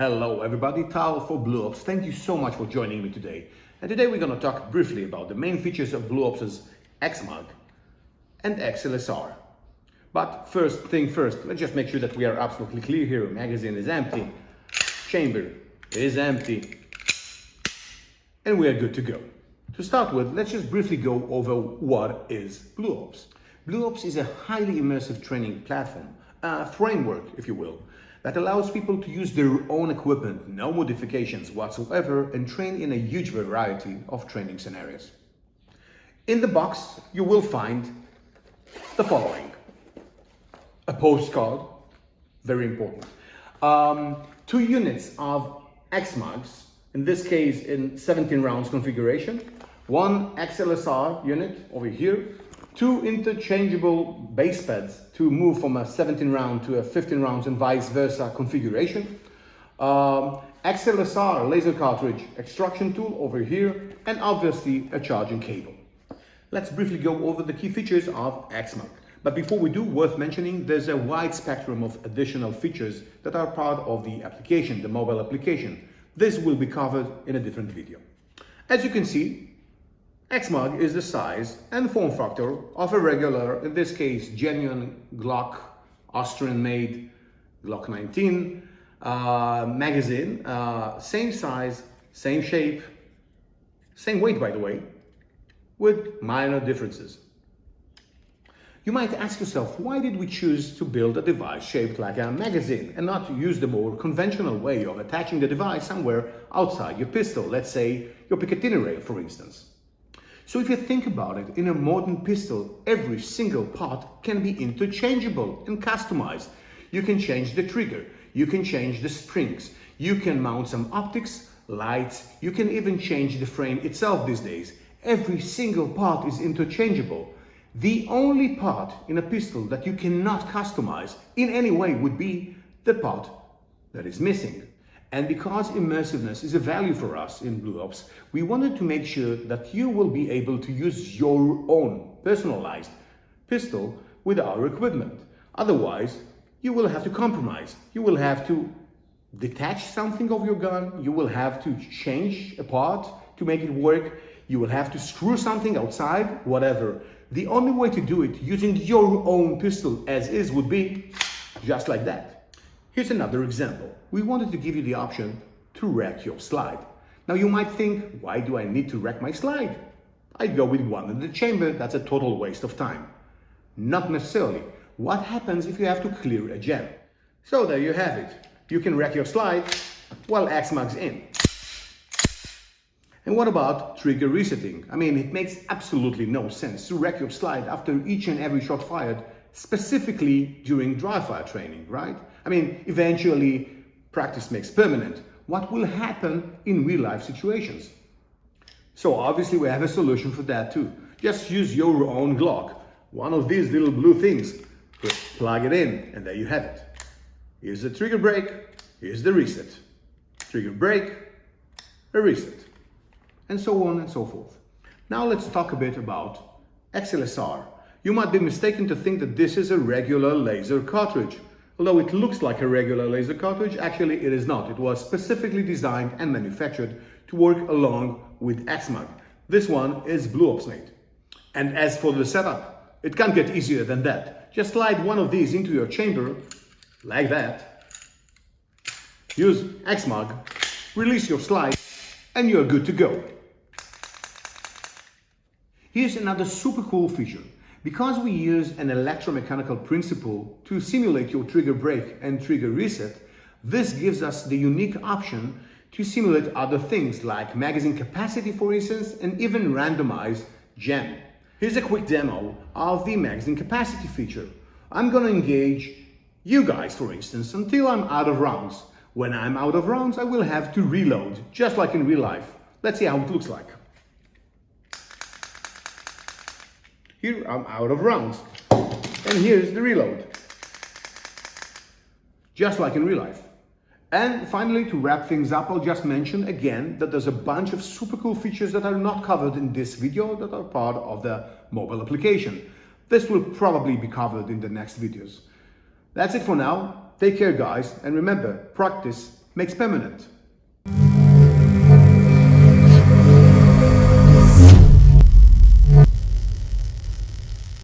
Hello everybody, Tal for BlueOps. Thank you so much for joining me today. And today we're going to talk briefly about the main features of BlueOps' xMAG and xLSR. But first thing first, let's just make sure that we are absolutely clear here. Magazine is empty, chamber is empty, and we are good to go. To start with, let's just briefly go over what is BlueOps. BlueOps is a highly immersive training platform, a framework, if you will, that allows people to use their own equipment, no modifications whatsoever, and train in a huge variety of training scenarios. In the box, you will find the following. A postcard, very important. 2 units of xMAGs, in this case in 17 rounds configuration. 1 xLSR unit over here. 2 interchangeable base pads to move from a 17 round to a 15 rounds and vice versa configuration. xLSR laser cartridge extraction tool over here, and obviously a charging cable. Let's briefly go over the key features of xMAG. But before we do, worth mentioning, there's a wide spectrum of additional features that are part of the application, the mobile application. This will be covered in a different video. As you can see, xMAG is the size and form factor of a regular, in this case, genuine Glock, Austrian-made Glock 19 magazine. Same size, same shape, same weight, by the way, with minor differences. You might ask yourself, why did we choose to build a device shaped like a magazine and not use the more conventional way of attaching the device somewhere outside your pistol, let's say your Picatinny rail, for instance? So if you think about it, in a modern pistol, every single part can be interchangeable and customized. You can change the trigger, you can change the springs, you can mount some optics, lights, you can even change the frame itself these days. Every single part is interchangeable. The only part in a pistol that you cannot customize in any way would be the part that is missing. And because immersiveness is a value for us in BlueOps, we wanted to make sure that you will be able to use your own personalized pistol with our equipment. Otherwise, you will have to compromise. You will have to detach something of your gun. You will have to change a part to make it work. You will have to screw something outside, whatever. The only way to do it using your own pistol as is would be just like that. Here's another example. We wanted to give you the option to rack your slide. Now you might think, why do I need to rack my slide? I'd go with one in the chamber, that's a total waste of time. Not necessarily. What happens if you have to clear a gem? So there you have it. You can rack your slide while xMAG's in. And what about trigger resetting? I mean, it makes absolutely no sense to rack your slide after each and every shot fired, specifically during dry fire training, right? I mean, eventually practice makes permanent. What will happen in real life situations? So obviously we have a solution for that too. Just use your own Glock. One of these little blue things, plug it in, and there you have it. Here's the trigger break, here's the reset. Trigger break, a reset, and so on and so forth. Now let's talk a bit about xLSR. You might be mistaken to think that this is a regular laser cartridge. Although it looks like a regular laser cartridge, actually it is not. It was specifically designed and manufactured to work along with xMAG. This one is BlueOps made. And as for the setup, it can't get easier than that. Just slide one of these into your chamber, like that. Use xMAG, release your slide, and you're good to go. Here's another super cool feature. Because we use an electromechanical principle to simulate your trigger break and trigger reset, this gives us the unique option to simulate other things like magazine capacity, for instance, and even randomize gem. Here's a quick demo of the magazine capacity feature. I'm going to engage you guys, for instance, until I'm out of rounds. When I'm out of rounds, I will have to reload, just like in real life. Let's see how it looks like. Here I'm out of rounds, and here's the reload, just like in real life. And finally, to wrap things up, I'll just mention again that there's a bunch of super cool features that are not covered in this video that are part of the mobile application. This will probably be covered in the next videos. That's it for now. Take care, guys, and remember, practice makes permanent.